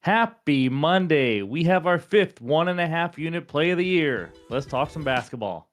Happy Monday. We have our fifth 1.5 unit play of the year. Let's talk some basketball.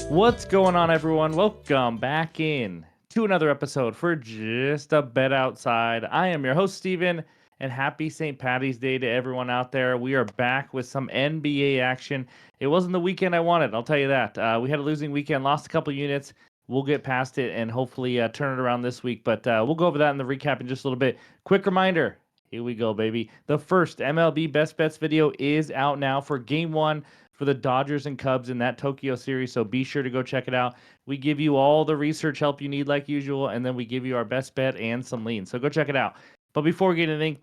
What's going on, everyone? Welcome back in to another episode for Just a Bet Outside. I am your host, Steven, and happy St. Patty's Day to everyone out there. We are back with some NBA action. It wasn't the weekend I wanted, I'll tell you that. We had a losing weekend, lost a couple units. We'll get past it and hopefully turn it around this week, but we'll go over that in the recap in just a little bit. Quick reminder. Here we go, baby. The first MLB Best Bets video is out now for Game 1 for the Dodgers and Cubs in that Tokyo series, so be sure to go check it out. We give you all the research help you need like usual, and then we give you our best bet and some leans, so go check it out. But before we get anything,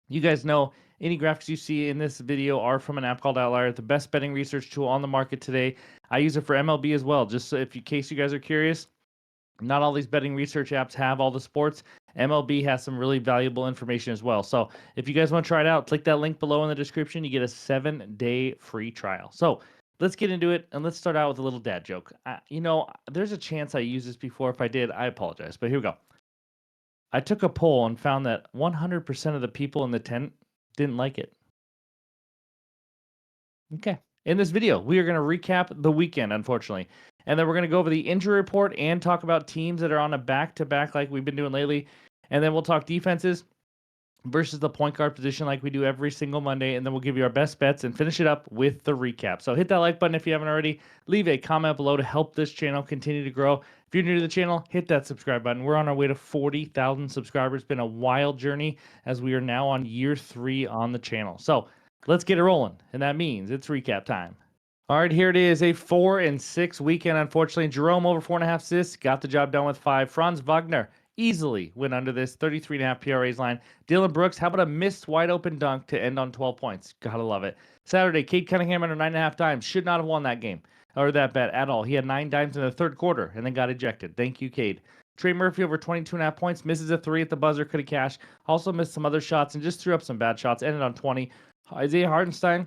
you guys know any graphics you see in this video are from an app called OUTLIER, the best betting research tool on the market today. I use it for MLB as well, just so in case you guys are curious. Not all these betting research apps have all the sports. MLB has some really valuable information as well. So if you guys want to try it out, click that link below in the description. You get a 7-day free trial. So let's get into it, and let's start out with a little dad joke. There's a chance I used this before. If I did, I apologize. But here we go. I took a poll and found that 100% of the people in the tent didn't like it. Okay. In this video, we are going to recap the weekend, unfortunately. And then we're going to go over the injury report and talk about teams that are on a back-to-back like we've been doing lately. And then we'll talk defenses versus the point guard position like we do every single Monday. And then we'll give you our best bets and finish it up with the recap. So hit that like button if you haven't already. Leave a comment below to help this channel continue to grow. If you're new to the channel, hit that subscribe button. We're on our way to 40,000 subscribers. It's been a wild journey as we are now on year 3 on the channel. So let's get it rolling. And that means it's recap time. All right, here it is, a 4-6 weekend. Unfortunately, Jerome over 4.5 assists, got the job done with 5. Franz Wagner easily went under this 33.5 PRA's line. Dylan Brooks, how about a missed wide open dunk to end on 12 points? Gotta love it. Saturday, Cade Cunningham under 9.5 dimes. Should not have won that game or that bet at all. He had 9 dimes in the third quarter and then got ejected. Thank you, Cade. Trey Murphy over 22.5 points, misses a 3 at the buzzer, could have cashed. Also missed some other shots and just threw up some bad shots. Ended on 20. Isaiah Hartenstein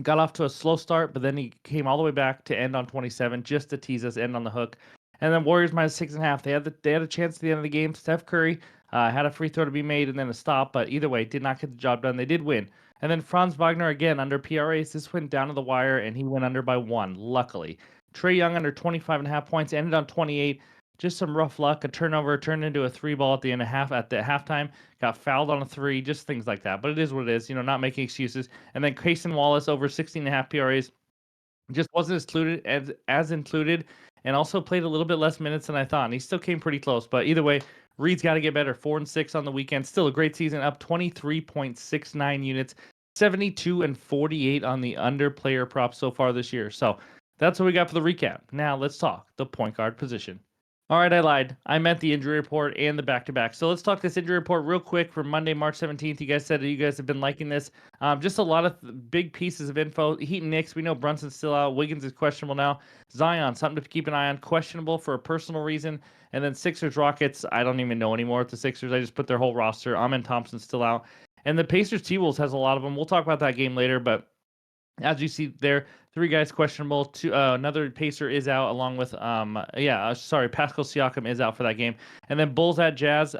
got off to a slow start, but then he came all the way back to end on 27 just to tease us, end on the hook. And then Warriors minus 6.5. They had a chance at the end of the game. Steph Curry had a free throw to be made and then a stop, but either way, did not get the job done. They did win. And then Franz Wagner again under PRAs. This went down to the wire, and he went under by 1, luckily. Trey Young under 25.5 points, ended on 28. Just some rough luck. A turnover turned into a 3-ball at the halftime. Got fouled on a 3, just things like that. But it is what it is, not making excuses. And then Cason Wallace over 16.5 PRAs. Just wasn't as included, and also played a little bit less minutes than I thought. And he still came pretty close. But either way, Reed's got to get better. 4-6 on the weekend. Still a great season, up 23.69 units, 72 and 48 on the under player prop so far this year. So that's what we got for the recap. Now let's talk the point guard position. All right, I lied. I meant the injury report and the back-to-back. So let's talk this injury report real quick for Monday, March 17th. You guys said that you guys have been liking this. Just a lot of big pieces of info. Heat and Knicks, we know Brunson's still out. Wiggins is questionable now. Zion, something to keep an eye on. Questionable for a personal reason. And then Sixers, Rockets, I don't even know anymore with the Sixers. I just put their whole roster. Amen Thompson's still out. And the Pacers, T-Wolves has a lot of them. We'll talk about that game later, but as you see there, 3 guys questionable. Another Pacer is out along with Pascal Siakam is out for that game. And then Bulls at Jazz.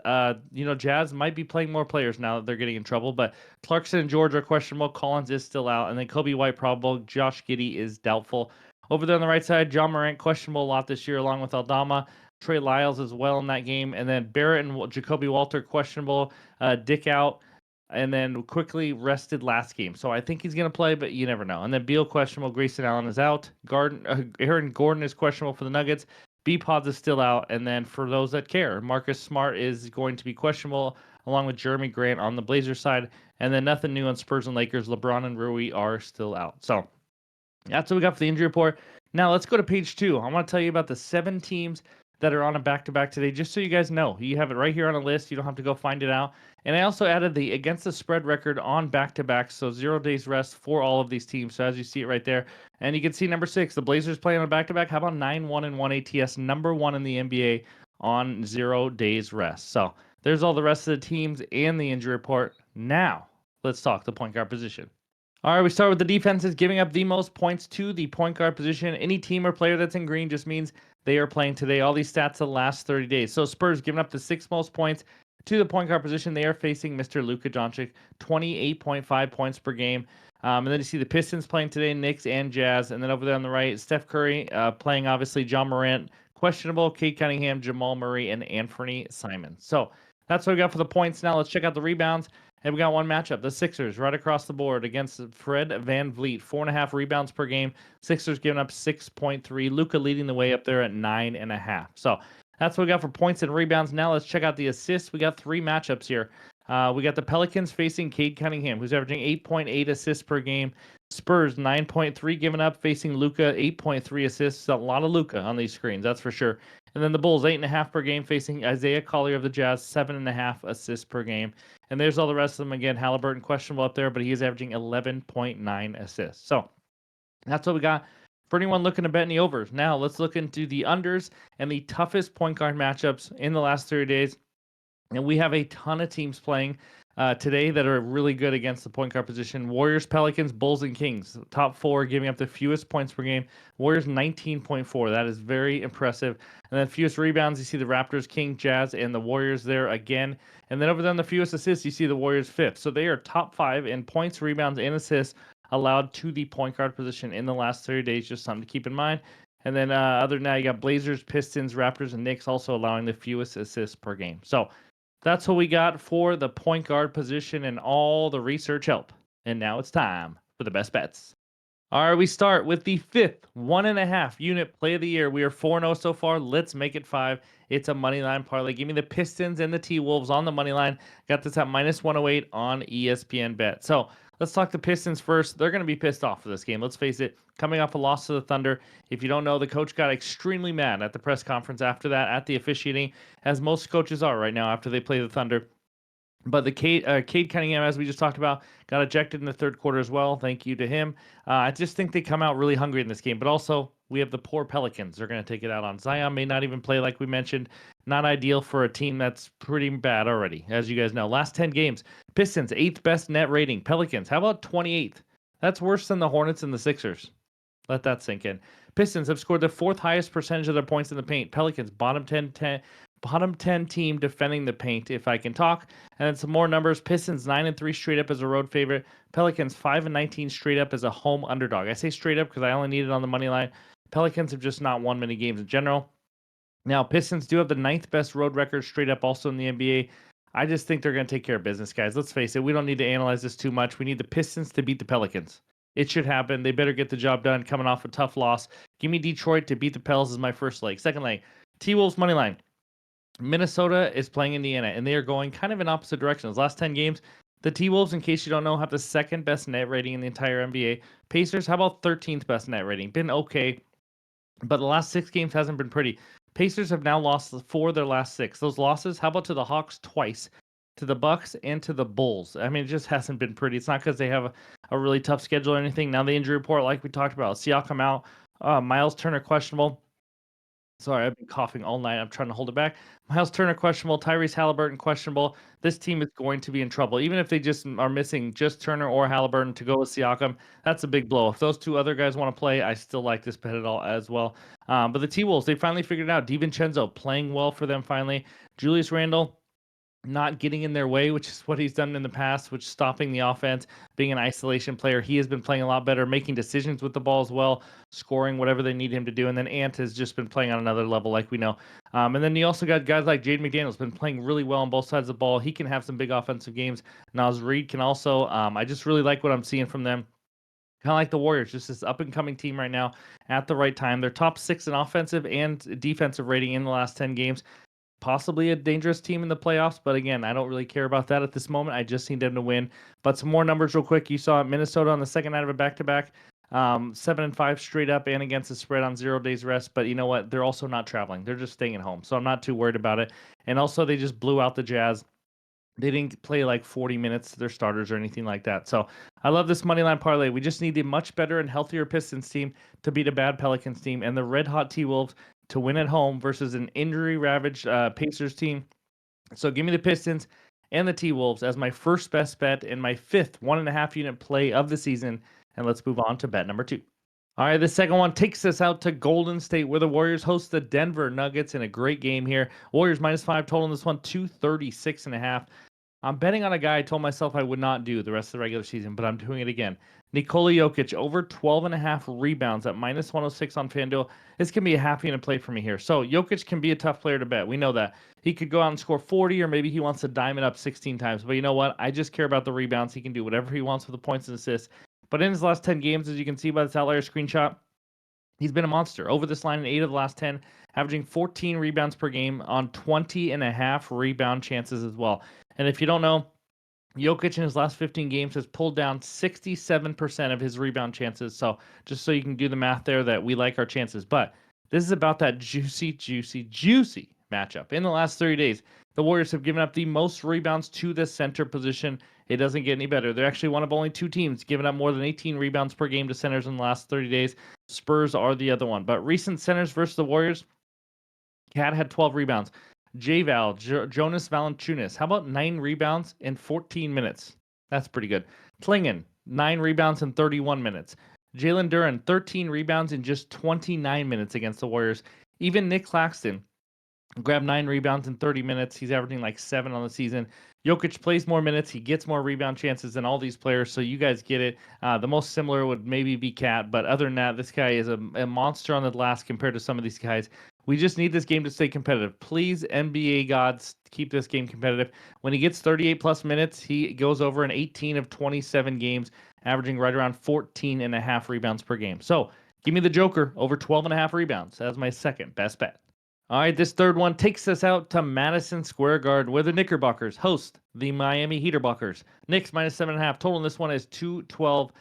Jazz might be playing more players now that they're getting in trouble, but Clarkson and George are questionable. Collins is still out, and then Kobe White probable. Josh Giddey is doubtful. Over there on the right side, John Morant questionable a lot this year, along with Aldama. Trey Lyles as well in that game, and then Barrett and Jacoby Walter questionable. Dick out. And then quickly rested last game. So I think he's going to play, but you never know. And then Beal questionable. Grayson Allen is out. Aaron Gordon is questionable for the Nuggets. B-Pods is still out. And then for those that care, Marcus Smart is going to be questionable, along with Jeremy Grant on the Blazers side. And then nothing new on Spurs and Lakers. LeBron and Rui are still out. So that's what we got for the injury report. Now let's go to page 2. I want to tell you about the 7 teams that are on a back-to-back today, just so you guys know. You have it right here on a list. You don't have to go find it out. And I also added the against the spread record on back-to-backs, so 0 days rest for all of these teams. So as you see it right there, and you can see number 6, the Blazers playing on a back-to-back. How about 9-1-1 ATS, number 1 in the NBA on 0 days rest. So there's all the rest of the teams and the injury report. Now let's talk the point guard position. All right, we start with the defenses giving up the most points to the point guard position. Any team or player that's in green just means They are playing today. All these stats the last 30 days. So Spurs giving up the 6th most points to the point guard position. They are facing Mr. Luka Doncic, 28.5 points per game. And then you see the Pistons playing today, Knicks and Jazz. And then over there on the right, Steph Curry playing, obviously, John Morant, questionable, Kate Cunningham, Jamal Murray, and Anthony Simon. So that's what we got for the points. Now let's check out the rebounds. And we got one matchup. The Sixers right across the board against Fred Van Vliet. 4.5 rebounds per game. Sixers giving up 6.3. Luka leading the way up there at 9.5. So that's what we got for points and rebounds. Now let's check out the assists. We got 3 matchups here. We got the Pelicans facing Cade Cunningham, who's averaging 8.8 assists per game. Spurs 9.3 giving up, facing Luka 8.3 assists. A lot of Luka on these screens, that's for sure. And then the Bulls 8.5 per game, facing Isaiah Collier of the Jazz, 7.5 assists per game. And there's all the rest of them. Again, Halliburton questionable up there, but he is averaging 11.9 assists. So that's what we got for anyone looking to bet any overs. Now let's look into the unders and the toughest point guard matchups in the last 30 days. And we have a ton of teams playing today that are really good against the point guard position. Warriors, Pelicans, Bulls, and Kings. Top 4 giving up the fewest points per game. Warriors 19.4. That is very impressive. And then fewest rebounds, you see the Raptors, King, Jazz, and the Warriors there again. And then over there on the fewest assists, you see the Warriors 5th. So they are top 5 in points, rebounds, and assists allowed to the point guard position in the last 30 days. Just something to keep in mind. And then other than that, you got Blazers, Pistons, Raptors, and Knicks also allowing the fewest assists per game. So that's what we got for the point guard position and all the research help. And now it's time for the best bets. All right, we start with the 5th 1.5 unit play of the year. We are 4-0 so far. Let's make it 5. It's a money line parlay. Give me the Pistons and the T-Wolves on the money line. Got this at minus 108 on ESPN Bet. So let's talk the Pistons first. They're going to be pissed off for this game. Let's face it, coming off a loss to the Thunder. If you don't know, the coach got extremely mad at the press conference after that, at the officiating, as most coaches are right now after they play the Thunder. But the Cade Cunningham, as we just talked about, got ejected in the 3rd quarter as well. Thank you to him. I just think they come out really hungry in this game. But also, we have the poor Pelicans. They're going to take it out on Zion. May not even play like we mentioned. Not ideal for a team that's pretty bad already, as you guys know. Last 10 games, Pistons, 8th best net rating. Pelicans, how about 28th? That's worse than the Hornets and the Sixers. Let that sink in. Pistons have scored the 4th highest percentage of their points in the paint. Pelicans, bottom 10 team defending the paint, if I can talk. And then some more numbers. Pistons 9-3 straight up as a road favorite. Pelicans 5-19 straight up as a home underdog. I say straight up because I only need it on the money line. Pelicans have just not won many games in general. Now, Pistons do have the 9th best road record straight up also in the NBA. I just think they're going to take care of business, guys. Let's face it. We don't need to analyze this too much. We need the Pistons to beat the Pelicans. It should happen. They better get the job done coming off a tough loss. Give me Detroit to beat the Pels as my first leg. Second leg, T-Wolves money line. Minnesota is playing Indiana, and they are going kind of in opposite directions. Last 10 games, the T-Wolves, in case you don't know, have the 2nd best net rating in the entire NBA. Pacers, how about 13th best net rating? Been okay, but the last 6 games hasn't been pretty. Pacers have now lost 4 of their last 6. Those losses, how about to the Hawks twice, to the Bucks, and to the Bulls? I mean, it just hasn't been pretty. It's not because they have a really tough schedule or anything. Now the injury report, like we talked about, Siakam out, Miles Turner questionable. Sorry, I've been coughing all night. I'm trying to hold it back. Miles Turner questionable. Tyrese Halliburton questionable. This team is going to be in trouble. Even if they just are missing just Turner or Halliburton to go with Siakam, that's a big blow. If those 2 other guys want to play, I still like this bet at all as well. But the T-Wolves, they finally figured it out. DiVincenzo playing well for them finally. Julius Randle not getting in their way, which is what he's done in the past, which is stopping the offense, being an isolation player. He has been playing a lot better, making decisions with the ball as well, scoring whatever they need him to do. And then Ant has just been playing on another level, like we know. And then you also got guys like Jaden McDaniels, been playing really well on both sides of the ball. He can have some big offensive games. Naz Reid can also. I just really like what I'm seeing from them. Kind of like the Warriors, just this up-and-coming team right now at the right time. They're top 6 in offensive and defensive rating in the last 10 games. Possibly a dangerous team in the playoffs, but again, I don't really care about that at this moment. I just need them to win. But some more numbers real quick. You saw Minnesota on the second night of a back-to-back, 7-5 straight up and against the spread on 0 days rest. But you know what? They're also not traveling. They're just staying at home. So I'm not too worried about it. And also, they just blew out the Jazz. They didn't play like 40 minutes to their starters or anything like that. So I love this money line parlay. We just need a much better and healthier Pistons team to beat a bad Pelicans team, and the red hot T-Wolves to win at home versus an injury ravaged Pacers team. So give me the Pistons and the T-Wolves as my first best bet and my 5th 1.5 unit play of the season. And let's move on to bet number 2. All right, the second one takes us out to Golden State, where the Warriors host the Denver Nuggets in a great game here. Warriors -5 total in this one, 236.5. I'm betting on a guy I told myself I would not do the rest of the regular season, but I'm doing it again. Nikola Jokic over 12.5 rebounds at -106 on FanDuel. This can be a half unit play for me here. So Jokic can be a tough player to bet. We know that. He could go out and score 40, or maybe he wants to dime it up 16 times. But you know what? I just care about the rebounds. He can do whatever he wants with the points and assists. But in his last 10 games, as you can see by this outlier screenshot, he's been a monster. Over this line in 8 of the last 10, averaging 14 rebounds per game on 20.5 rebound chances as well. And if you don't know, Jokic in his last 15 games has pulled down 67% of his rebound chances. So just so you can do the math there, that we like our chances. But this is about that juicy, juicy, juicy matchup. In the last 30 days, the Warriors have given up the most rebounds to the center position. It doesn't get any better. They're actually one of only two teams giving up more than 18 rebounds per game to centers in the last 30 days. Spurs are the other one. But recent centers versus the Warriors, Cat had 12 rebounds. Jonas Valanciunas, how about 9 rebounds in 14 minutes? That's pretty good. Klingon, 9 rebounds in 31 minutes. Jalen Duren, 13 rebounds in just 29 minutes against the Warriors. Even Nick Claxton grabbed 9 rebounds in 30 minutes. He's averaging like 7 on the season. Jokic plays more minutes. He gets more rebound chances than all these players, so you guys get it. The most similar would maybe be Cat, but other than that, this guy is a monster on the glass compared to some of these guys. We just need this game to stay competitive. Please, NBA gods, keep this game competitive. When he gets 38 plus minutes, he goes over in 18 of 27 games, averaging right around 14.5 rebounds per game. So give me the Joker over 12.5 rebounds. That's my second best bet. All right, this third one takes us out to Madison Square Garden, where the Knickerbockers host the Miami Heaterbuckers. Knicks -7.5. Total in this one is 212.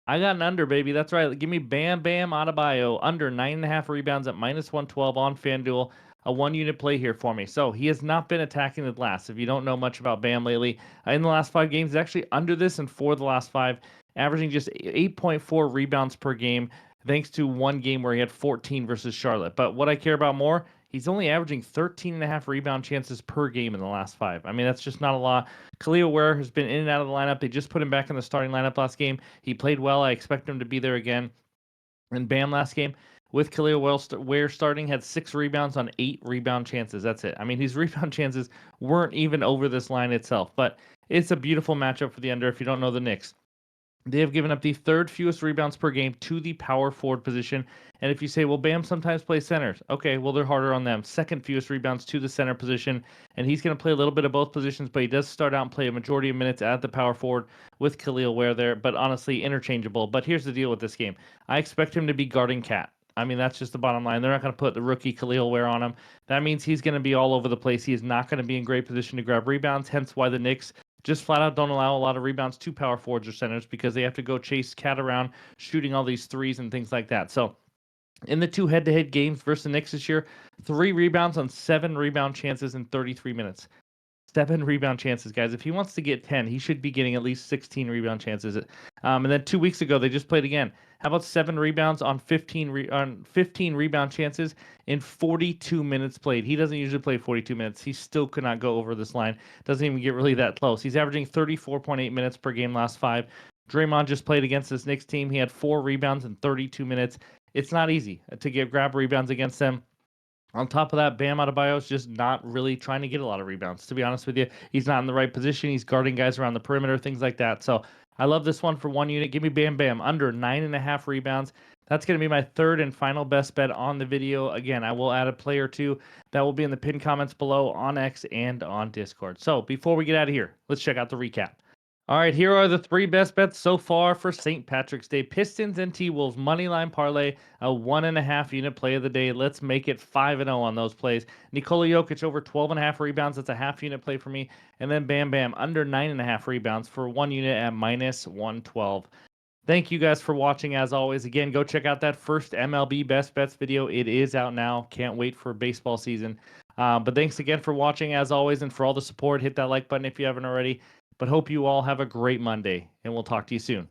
I got an under, baby. That's right. Give me Bam Bam Adebayo under 9.5 rebounds at -112 on FanDuel. A 1 unit play here for me. So he has not been attacking the glass. If you don't know much about Bam lately, in the last 5 games, he's actually under this and 4 of the last 5, averaging just 8.4 rebounds per game, thanks to one game where he had 14 versus Charlotte. But what I care about more, he's only averaging 13.5 rebound chances per game in the last 5. I mean, that's just not a lot. Khalil Ware has been in and out of the lineup. They just put him back in the starting lineup last game. He played well. I expect him to be there again. And Bam last game, with Khalil Ware starting, had 6 rebounds on 8 rebound chances. That's it. I mean, his rebound chances weren't even over this line itself. But it's a beautiful matchup for the under if you don't know the Knicks. They have given up the third fewest rebounds per game to the power forward position. And if you say, well, Bam sometimes plays centers. Okay, well, they're harder on them. Second fewest rebounds to the center position. And he's going to play a little bit of both positions, but he does start out and play a majority of minutes at the power forward with Khalil Ware there. But honestly, interchangeable. But here's the deal with this game, I expect him to be guarding Cat. I mean, that's just the bottom line. They're not going to put the rookie Khalil Ware on him. That means he's going to be all over the place. He is not going to be in great position to grab rebounds, hence why the Knicks just flat out don't allow a lot of rebounds to power forwards or centers, because they have to go chase Cat around, shooting all these threes and things like that. So in the 2 head-to-head games versus the Knicks this year, 3 rebounds on 7 rebound chances in 33 minutes. 7 rebound chances, guys. If he wants to get 10, he should be getting at least 16 rebound chances. And then 2 weeks ago, they just played again. How about 7 rebounds on 15 rebound chances in 42 minutes played? He doesn't usually play 42 minutes. He still could not go over this line. Doesn't even get really that close. He's averaging 34.8 minutes per game last 5. Draymond just played against this Knicks team. He had 4 rebounds in 32 minutes. It's not easy to grab rebounds against them. On top of that, Bam Adebayo is just not really trying to get a lot of rebounds. To be honest with you, he's not in the right position. He's guarding guys around the perimeter, things like that. So I love this one for 1 unit. Give me Bam Bam under 9.5 rebounds. That's going to be my third and final best bet on the video. Again, I will add a play or two that will be in the pinned comments below on X and on Discord. So before we get out of here, let's check out the recap. All right, here are the 3 best bets so far for St. Patrick's Day. Pistons and T-Wolves moneyline parlay, a 1.5 unit play of the day. Let's make it 5-0 on those plays. Nikola Jokic over 12.5 rebounds. That's a half unit play for me. And then Bam Bam under 9.5 rebounds for 1 unit at -112. Thank you guys for watching. As always, again, go check out that first MLB best bets video. It is out now. Can't wait for baseball season. But thanks again for watching, as always, and for all the support. Hit that like button if you haven't already. But hope you all have a great Monday, and we'll talk to you soon.